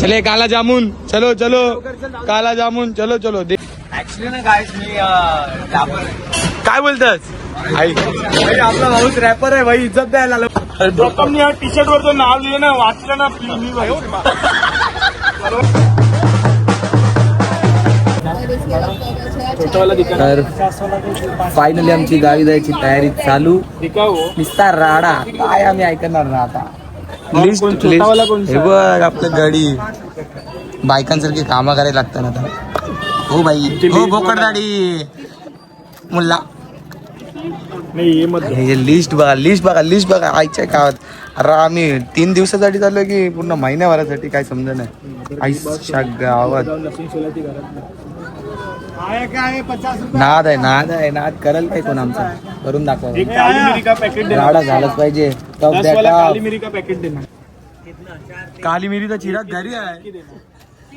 चले काला जामुन, चलो चलो काला जामुन, चलो चलो. ऍक्च्युली ना गाईस मी रॅपर काय बोलतस आई? भाई आपला भाऊच रॅपर आहे भाई, इज्जत द्यायला आलो. लोकांनी या टी शर्ट वरचं नाव लिहिलं ना, वाचलं ना मी तर फायनली आमची गावी जायची तयारी चालू. निस्ता राडा काय आम्ही ऐकणार ना आता. लिस्ट हे बघ आपलं गाडी बायकांसारखी कामं करायला लागतात ना आता. हो बाई हो बोकडदाडी मुल्ला. हे लिस्ट बघा आईच्या गावात. अरे आम्ही 3 दिवसासाठी चाललो की पूर्ण महिन्याभरासाठी काय समजा नाही. आईच्या गावात नाद आहे नाद करल काय कोण आमचा करून दाखवा. राडा झालाच पाहिजे. काली मिरीचा चिरा घरी आहे.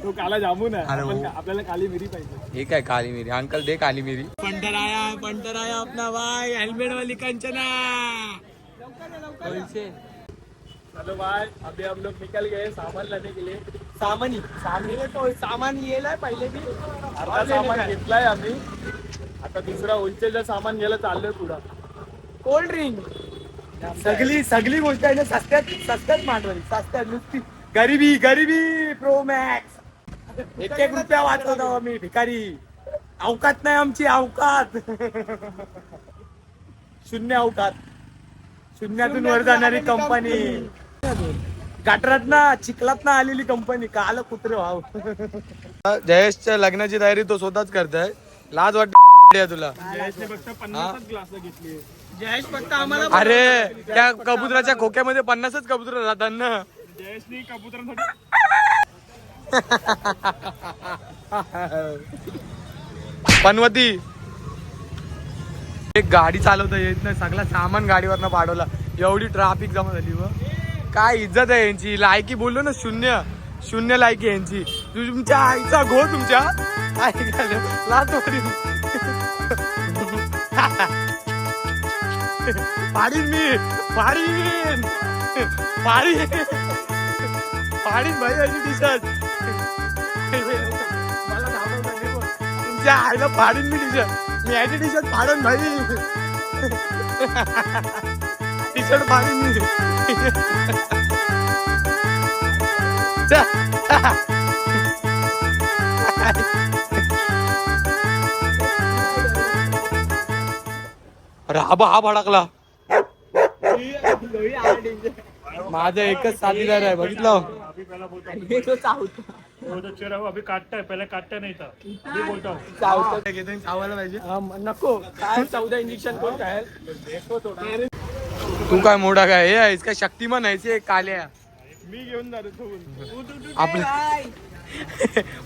तो काला जामुन आहे. आपल्याला काली मिरी पाहिजे. हे काय काली मिरी? अंकल दे काली मिरी. पंटर आया अपना भाई हेलमेट वाली कंचना. चलो भाई अभी हम लोग निकल गए सामान लाने के लिए. सामान येलाय पहिले बी. अर्धा सामान घेतलाय आम्ही. आता दुसरा होलसेलचं सामान घ्यायला चाललोय पुढं. कोल्ड ड्रिंक सगळी गोष्ट आहे ना सस्त्यात मांडवली. सस्त्यात नुसती गरिबी प्रो मॅक्स. 1 रुपया वाचवतो आम्ही भिकारी. अवकात नाही आमची अवकात. शून्य अवकात. शून्यातून वर जाणारी कंपनी. गटरात ना चिखलात ना आलेली कंपनी. काल कुत्रे व्हाव. जयेशच्या लग्नाची तयारी तो स्वतःच करताय. लाज वाटते तुला? जयेशने फक्त 50च ग्लास घेतली. जयेश फक्त आम्हाला अरे त्या कबुतराच्या खोक्यामध्ये 50च कबूतर राहतात ना. जयेशनी कबुतरांसाठी पनवती एक गाडी चालवता येत नाही. सगळा सामान गाडीवरनं पाडवला. एवढी ट्रॅफिक जमा झाली व काय इज्जत आहे यांची. लायकी बोललो ना शून्य लायकी यांची. तुमच्या आईचा घो तुमच्या पाडीन भाई याची टी शर्ट. मला तुमच्या आईला पाडीन मी टी शर्ट. मी याची टी शर्ट पाडन भाई. टी शर्ट पाडीन मी. अरे हा भडकला. माझा एकच साथीदार आहे बघितलं. अभी काटता है पहले काटता नहीं था. अभी बोलता हूँ चावायला पाहिजे. नको काय 14 इंजेक्शन कोण काय. तू काय मोठा काय हे आहेस काय? शक्तिमान आहेस काल्या. मी घेऊन जातो. आपलं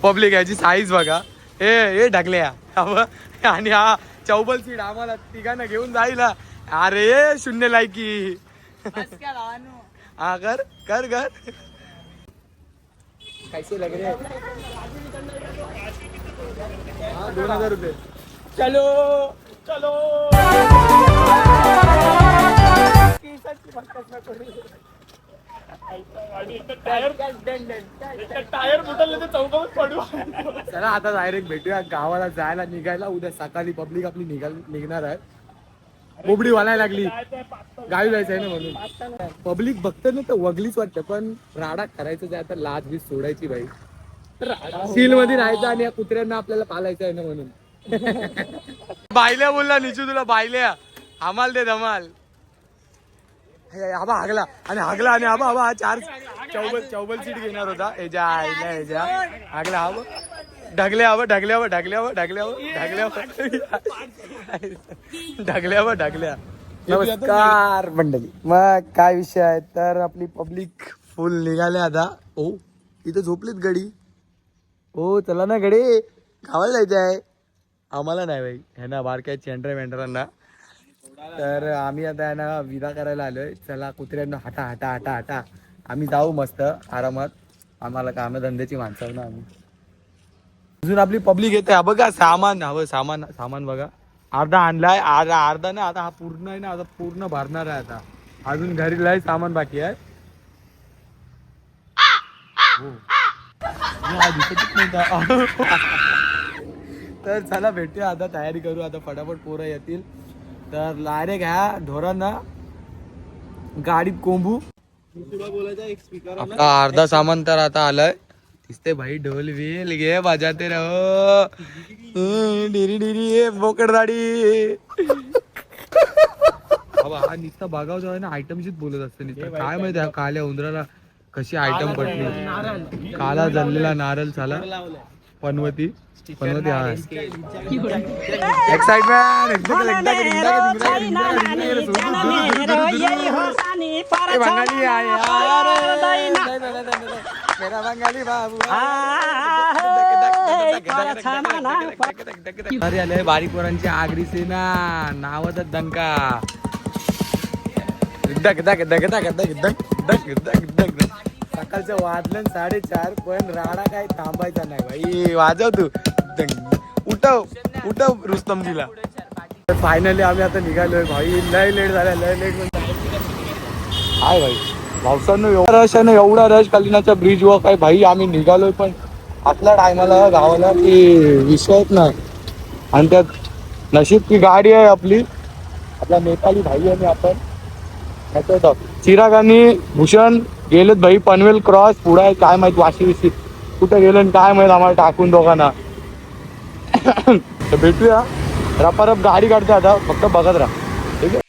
पब्लिक याची साईज बघा. हे ढकल्या आणि हा चौबल सीट आम्हाला तिघांना घेऊन जाईल. अरे शून्य लायकी. हा कर 2000 रुपये. चलो टायर फुटल तर चौकात पडू. चला आता डायरेक्ट भेटूया गावाला जायला निघायला. उद्या सकाळी पब्लिक आपली निघणार आहे. बोबडी वालायला लागली. गावी जायचं आहे ना म्हणून. पब्लिक बघतं ना तर वगलीच वाटतं. पण राडा करायचं जे आता लाज बीज सोडायची बाई. सील मध्ये राहायचं आणि या कुत्र्यांना आपल्याला पालायचं आहे ना म्हणून. बायल्या बोलला निचू तुला बायल्या. हमाल दे धमाल. आबा हागला आणि आबा 4 चौबल सीट घेणार होता. हागला ढगल्या. नमस्कार मंडळी. मग काय विषय आहे तर आपली पब्लिक फुल निघाले आता. ओ इथं झोपलीत गडी. ओ चला ना गडे गावाला जायचं आहे. आम्हाला नाही बाई ह्यांना बारक्या चेंडरा मेंढरांना. तर आम्ही आता यांना विदा करायला आलोय. चला कुत्र्यांना हटा. आम्ही जाऊ मस्त आरामात. आम्हाला कामधंद्याची माणसं ना आम्ही. अजून आपली पब्लिक येते. बघा सामान हवं. सामान बघा. अर्धा आणलाय. अर्धा ना आता हा पूर्ण आहे ना. आता पूर्ण भरणार आहे आता. अजून घरी लय सामान बाकी आहे. दिसतच नव्हता. तर चला भेटूया आता, तयारी करू आता फटाफट, पोरं येतील तर डायरेक्ट ह्या ढोरांना गाडीत कोंबू. आपला अर्धा सामान तर आता आलाय, दिसते भाई ढोल वेल घे बजाते रहो, डिरी डिरी बोकड दाढी. हा नुसता बागाव आहे ना, आयटमशीच बोलत असते नुसतं. काय माहिती हा काल्या उंदराला कशी आयटम पडली. काला जळलेला नारळ झाला, पनवती पनवती. हा एक्साइटमेंट. मेरा बंगाली बाबू अरे बारीक पोरांची आगरी सेना, नावाचा दंका. सकाळचं वाजलं 4:30, पण राडा काय थांबायचा नाही भाई. वाजव तू, उठव उठव रुस्तमजीला. फायनली आम्ही आता निघालोय भाई. लय लेट झाला, लय लेट. हाय भाई पावसानं एवढा रश आहे ना, एवढा रश कलिनाच्या ब्रिज वर काय भाई. आम्ही निघालोय पण आपल्या टायमाला गावाला की विषयच नाही. आणि त्यात नशीब की गाडी आहे आपली, आपला नेपाली भाई आणि आपण. चिराग आणि भूषण गेलेत भाई पनवेल क्रॉस. पुढे आहे काय माहित, वाशी विशी कुठे गेलं काय माहित, आम्हाला टाकून दोघांना. तर भेटूया रपारप, गाडी काढते आता, फक्त बघत राहा. ठीक आहे.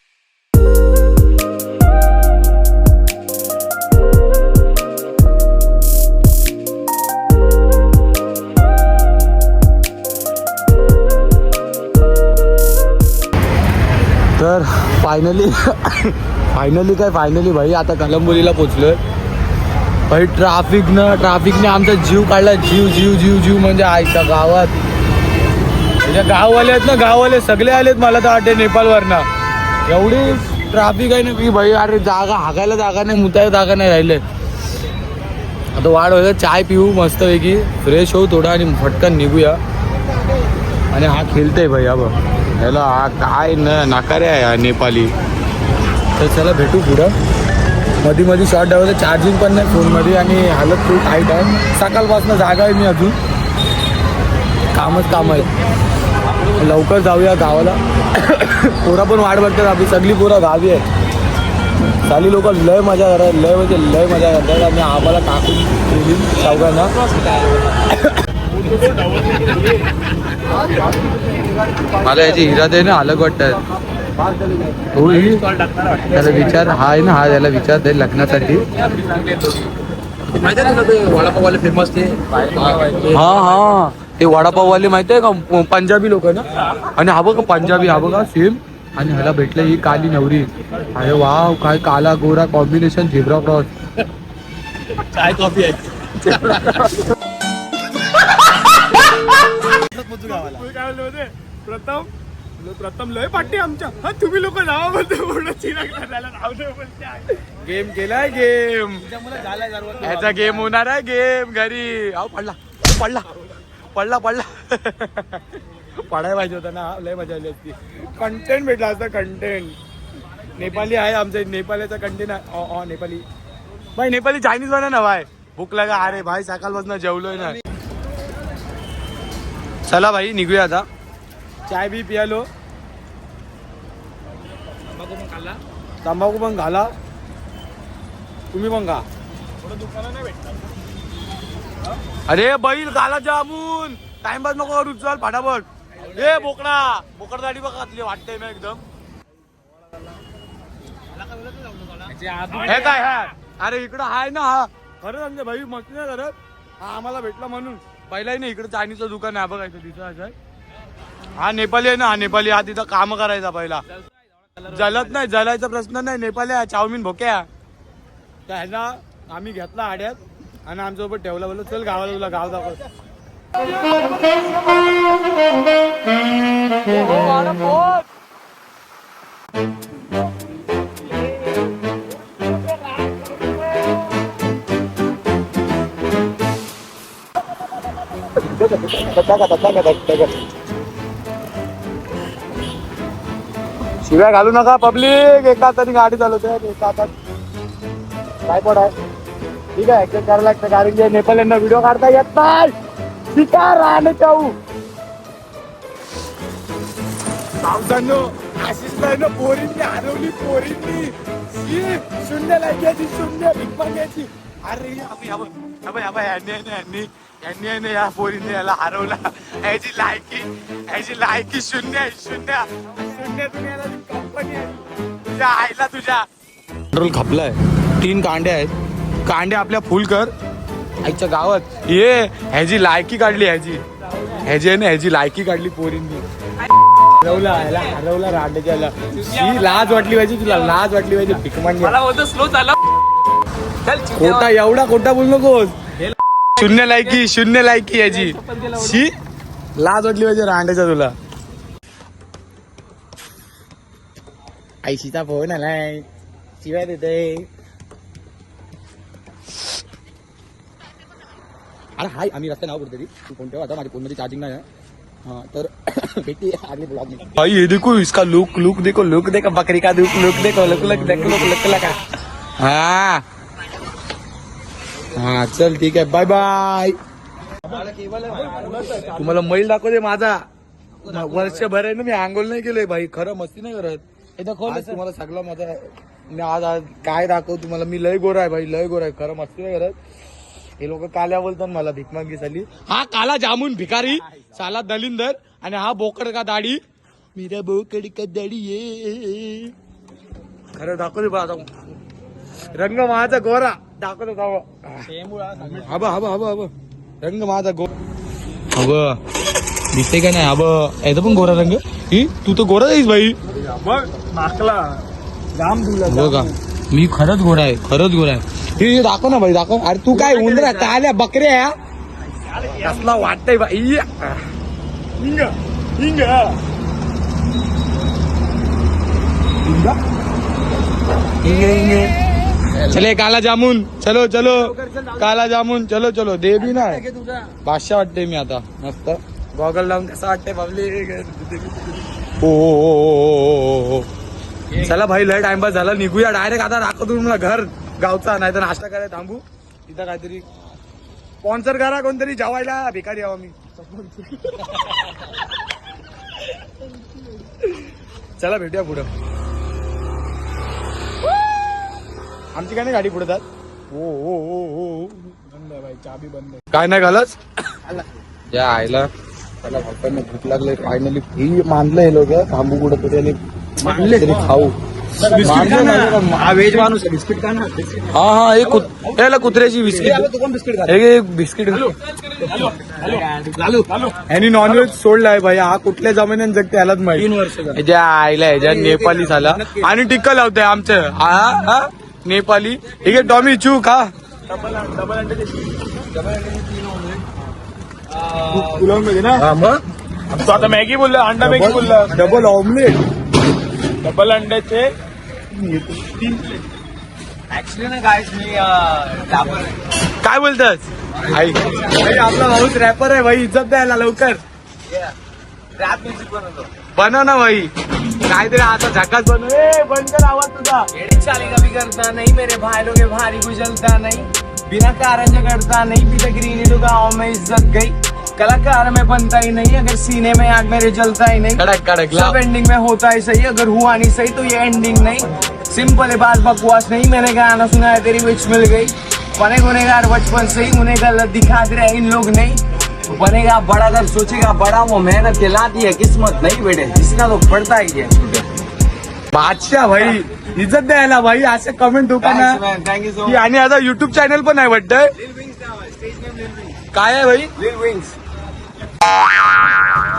तर फायनली भाई आता कलंबोलीला पोचलोय भाई. ट्राफिकने आमचा जीव काढला. जीव म्हणजे आयच्या गावात. म्हणजे गाववाले आहेत ना, गाववाले सगळे आलेत मला तर वाटते नेपाळवरनं. एवढी ट्राफिक आहे ना की भाई, अरे जागा हागायला जागा नाही, मुतायला जागा नाही राहिले. आता वाढ व्हायचं, चाय पिऊ मस्तपैकी, फ्रेश होऊ थोडा आणि फटकन निघूया. आणि हा खेळतोय भाई. हा बघ ह्याला हा काय नाकारे आहे हा नेपाली. तर चला भेटू पुढं. मध्ये शॉर्ट ठेवायचं, चार्जिंग पण नाही फोनमध्ये आणि हालत खूप टाईट आहे. सकाळपासून जागा आहे मी, अजून कामच आहे. लवकर जाऊया गावाला. पोरं पण वाट बघतात आपली, सगळी पोरं गावी आहेत. साली लोक लय मजा करतात, लय म्हणजे लय मजा करतात. आणि आम्हाला टाकून गेली चौघांना. मला याची हिरा दे ना, अलग वाटत. त्याला विचार, हा आहे ना, हा त्याला विचार दे लग्नासाठी. वडापाववाले फेमस ते. हा ते वडापाववाले माहिती आहे का, पंजाबी लोक ना. आणि हा बघा पंजाबी, हा बघा सेम. आणि ह्याला भेटलं ही काली नवरी. अरे वाव, काय काला गोरा कॉम्बिनेशन, झेब्रा क्रॉस. चाय कॉफी आहे. प्रथम लय पाठी आमच्या. हा तुम्ही लोक जावा बोलते, पूर्ण चिराग गेम केलाय, गेम ह्याचा गेम होणार आहे. गेम घरी पडला पडला पडायला पाहिजे होता ना. लय मजा आली असती, कंटेंट भेटला असता. कंटेंट नेपाली आहे आमचा, नेपाळीचा कंटेंट आहे. नेपाली भाई, नेपाली चायनीज बना ना भाई. भूक लगा. अरे भाई सकाळपासून जेवलोय ना. चला भाई निघूया आता. चाय बी पियालो, तंबाखू पण घाला, तुम्ही पण खा. अरे बैल घाला जामून, टाइमपास नको करू, चल फटाफट. ए बोकड दाढी बघ घातली वाटतंय ना एकदम. हे काय हा, अरे इकडं हाय ना. हा खरं सांगते भाई, मस्त नाही करत. हा आम्हाला भेटला म्हणून. पहिलाही ना इकडं चायनीजचं दुकान आहे बघायचं तिथं. असं हा नेपाली आहे ना, हा नेपाली. हा तिथं काम करायचा पहिला. जलत नाही, जलायचा प्रश्न नाही. नेपाली आहे, चाऊमिन भोक्या. तर ह्याला आम्ही घेतला आड्यात आणि आमच्यासोबत ठेवला. बोललो चल गावाला, तुला गाव दाखव. शिव्या घालू नका पब्लिक. एका हाताने गाडी चालवते, एका हातात ट्रायपॉड आहे. ठीक आहे ऍक्सेप्ट करायला लागतं कारण की नेपाल्यांना व्हिडिओ काढता येत नाही शिकार राहणे चाऊ पावसानं आशिषला पोरींनी हरवली पोरींनी शून्य लागायची शून्य भीक मागायची अरे यांनी या पोरींनी याला हरवला याची लायकी शून्य आहे शून्य कंपनी आहे तुझ्या आईला तुझ्या पेट्रोल खपलाय 3 कांड्या आहेत कांड्या आपल्या फुल कर आईच्या गावात ये ह्याची लायकी काढली ह्याची लायकी काढली पोरींनी हरवला रांडेच्याला ही लाज वाटली पाहिजे तुला लाज वाटली पाहिजे भिकमांगी मला होतं स्लो झाला खोटा एवढा खोटा बोल नकोस शून्य लायकी याची शी लाज वाटली पाहिजे रांडेच्या तुला आईशीचा फोन आलाय शिवाय देते अरे हाय आम्ही रस्ता नाव कुठेतरी तू फोन ठेवा आता माझ्या फोन मध्ये चार्जिंग नाही हाँ तर बेटी आगे ब्लॉग में भाई ये देखो इसका लुक देखो बकरी का लुक देखो लुक लगा हाँ हाँ चल ठीक आहे बाय बाय तुम्हाला मैल दाखवते माझा वर्षभर आहे ना मी आंघोळ नाही केलंय भाई खरं मस्ती नाही करत आज तुम्हाला सगळं माझा मी आज काय दाखव तुम्हाला मी लय गोरा आहे भाई लय गोरा आहे खरं मस्ती नाही करत हे लोक काल्या बोलतात मला भिकमागी साली हा काला जामून भिकारी साला दलिंदर आणि हा बोकड का दाढी मेरा बोकड का दाढी ये खरं दाखवते बा आता रंग माझा गोरा दाखवतो हब रंग माझा हब दिसते का नाही हब याचा पण गोरा रंग ही तू तर गोरा जाईस भाई नाकला जाम बघा मी खरंच गोरा आहे हे दाखव ना भाई दाखव अरे तू काय उंदरा काल्या बकऱ्या कसला वाटतंय भाई चले काला जामुन चलो काला जामुन चलो दे भी ना बादशाह वाटते मी आता मस्त गॉगल लावून कसं वाटतंय बाबले हो चला भाई लय टाइमपास झाला निघूया डायरेक्ट आता दाखवतो तुम्हाला घर गावचा नाही तर नाश्ता करायला थांबू तिथं काहीतरी स्पॉन्सर करा कोणतरी जेवायला भिकारी यावं मी चला भेटूया पुढं आमची काय नाही गाडी पुढे हो बंद आहे भाई चाबी बंद आहे काय नाही घालच या आईला त्याला भक्तांना भूक लागले फायनली ही मानलं हे लोक थांबू कुठं तरी मानले तरी खाऊ व्हेज माणूस बिस्किट का ना हा एक कुत्र्याची बिस्किट एक बिस्किट यांनी नॉनव्हेज सोडलाय भाई हा कुठल्या जमान्यात जगते यालाच माहिती 3 वर्ष ह्याच्या आईला ह्याच्या नेपाली झाला आणि टिक्का लावतोय आमचं हा नेपाली ठीक आहे टॉमी चू खा ना मग तो आता मॅगी बोलला अंडा मॅगी बोलला डबल ऑमलेट डबल अंड्याचे 3 ऍक्च्युली ना गाईस मी काय बोलतस आई आपला भाऊच रॅपर आहे भाई इज्जत द्यायला लवकर रॅप म्युझिक बनवतो बनव ना भाई काहीतरी आता झकास बनव बंद कर आवाज तुझा चाली कभी करता नहीं मेरे भाई लोग भारी गुजलता नहीं बिना कारण करता नहीं पीता ग्रीनी तो गाँव में इज्जत गई कलाकार में बनता ही नहीं अगर सीने में आग मेरे जलता ही नहीं कड़क सब एंडिंग में होता है सही अगर हुआ नहीं सही तो ये एंडिंग नहीं सिंपल है बात बकवास नहीं मैंने गाना सुना है तेरी विच मिल गई बने गुनेगार बचपन से ही उन्हें गलत दिखा दे रहे इन लोग नहीं बनेगा बड़ा अगर सोचेगा बड़ा वो मेहनत कहलाती है किस्मत नहीं बेटे जिसका तो पड़ता ही है बादशाह भाई इज्जत द्यायला भाई असे कमेंट होता ना थँक्यू सो की आणि आता युट्यूब चॅनल पण आहे वाटतं काय आहे भाई विंग्स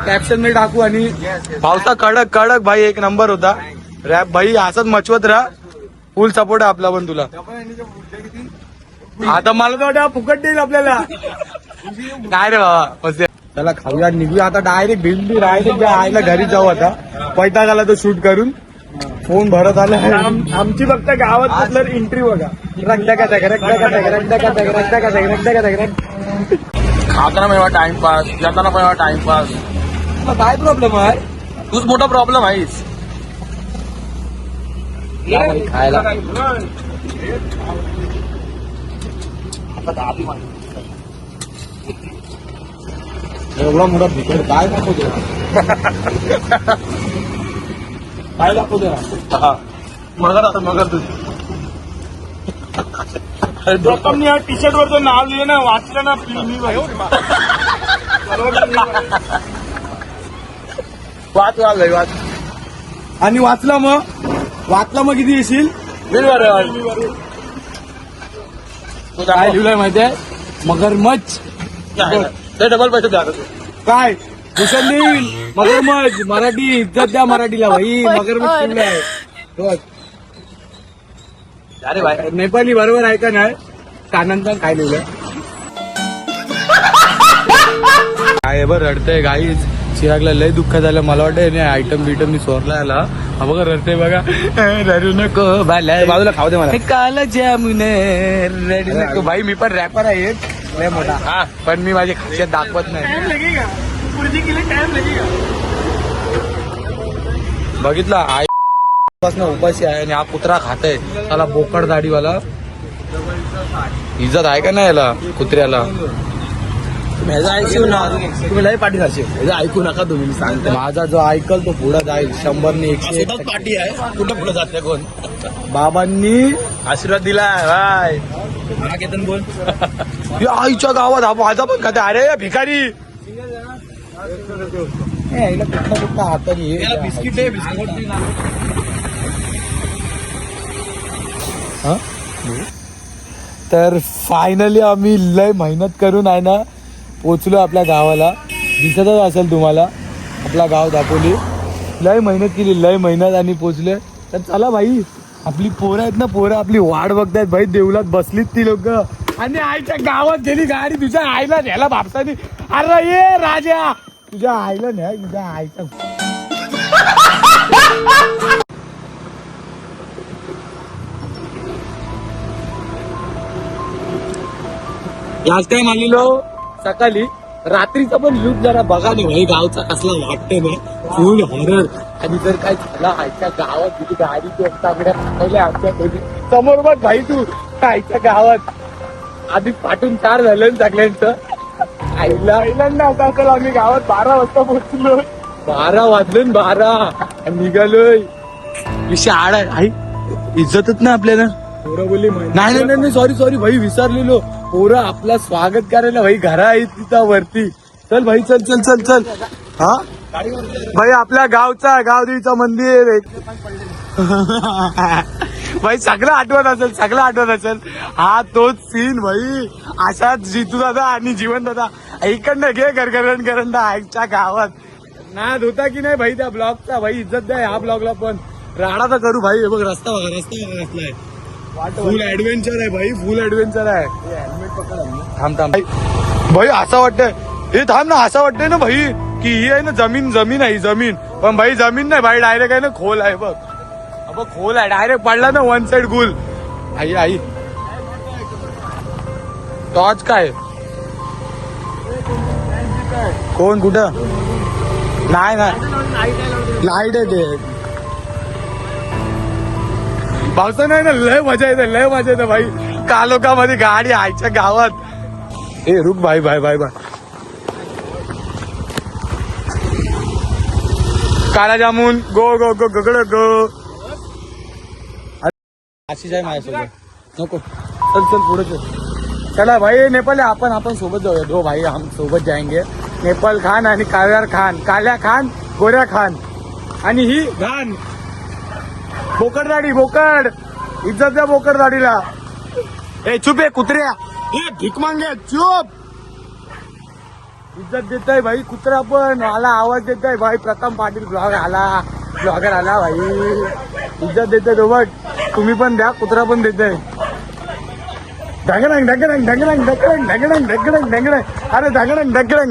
कॅप्शन मध्ये टाकू आणि पावसा कडक भाई एक नंबर होता रॅप भाई असंच मचवत राहा फुल सपोर्ट आहे आपला पण तुला आता मला तर वाटतं फुकट देईल आपल्याला नाही रे बाबा चला खाऊया निघूया आता डायरेक्ट भिंडी डायरेक्ट आईला घरी जाऊ आता पैता झाला तो शूट करून फोन भरत आला आमची फक्त गावात म्हटलं एंट्री बघा खाताना पण टाइमपास जाताना पण टाइमपास काय प्रॉब्लेम आहे तूच मोठा प्रॉब्लेम आहेस खायला एवढा मोठा भिकार काय दाखवतो काय दाखवतो मगर तुझी प्रथम या टी शर्ट वरचं नाव लिहिलं ना वाचलं ना मी वाच आणि वाचला मग किती येशील काय लिहिलंय माहितीये मगरमच्छ डबल पैसे द्या काय भूषण देईल मगरमच्छ मराठी इज्जत द्या मराठीला भाई मगरमच्छ लिहिलंय बघ. अरे भाई नेपाली बरोबर आहे का नाही कानांचा काय लिहिलंय काय बरं रडतंय गाईच चिरागला लय दुःख झालं मला वाटतं आयटम बिटम मी चोरला याला हा बघा रडतंय बघा रडू नको बाजूला खाऊ दे मला काला जामुन रडू नको भाई मी पण रॅपर आहे एक लय मोठा हा पण मी माझी खासियत दाखवत नाही टाइम लगेगा पुर्जी के लिए टाइम लगेगा बघितला आई पासून उपाशी आहे आणि हा कुत्रा खातय त्याला बोकड दाढीवाला इज्जत आहे का नाही याला कुत्र्याला तुम्ही लय पाठी जाशील ऐकू नका तुम्ही सांगते माझा जो ऐकल तो पुढे जाईल 100 ने 101 पाठी आहे कुठं पुढे जाते कोण बाबांनी आशीर्वाद दिलाय भाई केतन बोल या आईच्या गावात हा माझा पण खाते अरे भिकारी कुठला हाताने बिस्किट आहे बिस्किट तर फायनली आम्ही लय मेहनत करून आहे ना पोचलो आपल्या गावाला दिसतच असेल तुम्हाला आपला गाव दापोली लय मेहनत केली लय मेहनत आणि पोचले तर चला भाई आपली पोरं आहेत ना पोरं आपली वाट बघतायत भाई देवलात बसलीत ती लोक आणि आईच्या गावात गेली गाडी तुझ्या आईला न्यायला बापसानी अरे ये राजा तुझ्या आईला न्याय तुझ्या आईचा लास्ट टाइम आलेलो सकाळी रात्रीचा पण लूक जरा बघा नाही भाई गावचा कसला वाटतंय ना फुल हॉरर आणि जर काय झाला आईच्या गावात तुझी गाडी तांगड्या टाकवल्या आमच्या घरी समोर बघ भाई तू आईच्या गावात आधी पाठून 4 झालं सगळ्यांचं आईला नाव आम्ही गावात 12 वाजता पोहोचलो 12 वाजले 12 निघालोय विषय आड आहे आई इज्जतच ना आपल्याला पोरं बोलली नाही सॉरी भाई विसरलेलो पोरं आपला स्वागत करायला भाई घरा आहेत तिथं वरती चल भाई चल हा भाई आपल्या गावदेवीचं मंदिर भाई सगळं आठवत असेल हा तोच सीन भाई असाच जितू दादा आणि जीवन दादा ऐकंड घे गरगरण आईच्या गावात नाद होता की नाही भाई त्या ब्लॉगचा भाई इज्जत द्या ह्या ब्लॉगला पण राडा तर करू भाई बघ रस्ता बघा कसलाय फुल ऍडव्हेंचर आहे भाई फुल ऍडव्हेंचर आहे थांब भाई असं वाटतंय हे थांब ना असं वाटतंय ना भाई की ही आहे ना जमीन आहे जमीन पण भाई जमीन नाही भाई डायरेक्ट आहे ना खोल आहे बघ खोल आहे डायरेक्ट पडला ना वन साइड गुल आई टॉर्च काय कोण कुठं नाही लाईट आहे ते पावसा नाही ना लय मजा येते भाई कालोखामध्ये गाडी आईच्या गावात ए रुक भाई काला जामून गो गगड अशी आहे माझ्यासोबत नको चल पुढे चला भाई नेपाल आपण सोबत जाऊया दो भाई हम सोबत जाएंगे नेपाल खान आणि काल्या खान गोऱ्या खान आणि ही घान बोकड इज्जत द्या बोकड दाढीला ए चुप आहे कुत्र्या ए भीक मांगे चुप इज्जत देताय भाई कुत्रा पण आला आवाज देताय भाई प्रथम पाटील ब्लॉगर आला भाई इज्जत देताय तो बघ तुम्ही पण द्या कुत्रा पण देताय ढगडंग अरे ढगडंग ए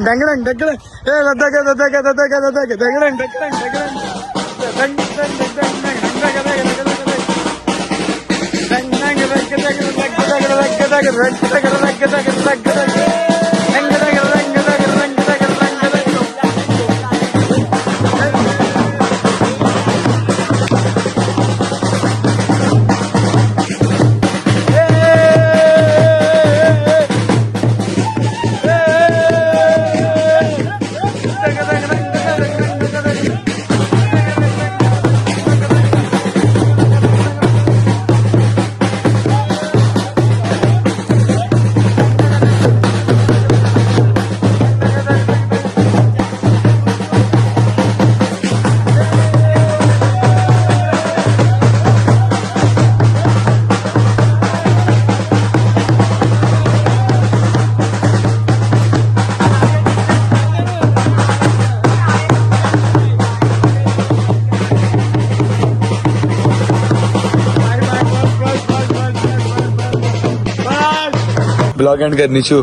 ब्लॉग एंड कर निशू.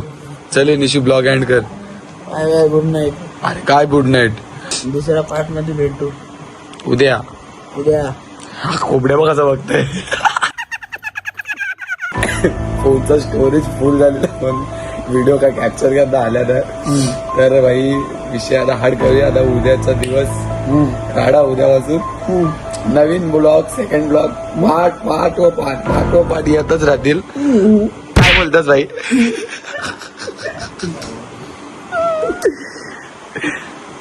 चले निशू ब्लॉग एंड कर. Good night. अरे काय गुड नाईट. दुसऱ्या पार्ट मध्ये भेटू उद्या. उद्या. कोबड्या बघ कसं बघताय. फोनचा स्टोरेज फुल झालेला पण व्हिडिओ काय कॅप्चर करता आल्या तर भाई विषय आता हार्ड करूया. आता उद्याचा दिवस काढा उद्यापासून. नवीन ब्लॉग सेकंड ब्लॉग पाठ येतच राहतील. काय बोलतात भाई.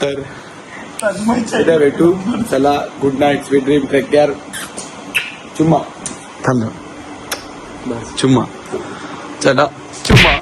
तर उद्या भेटू. चला good night sweet dream take care. चुम्मा थांब बस चुम्मा. चला चुम्मा.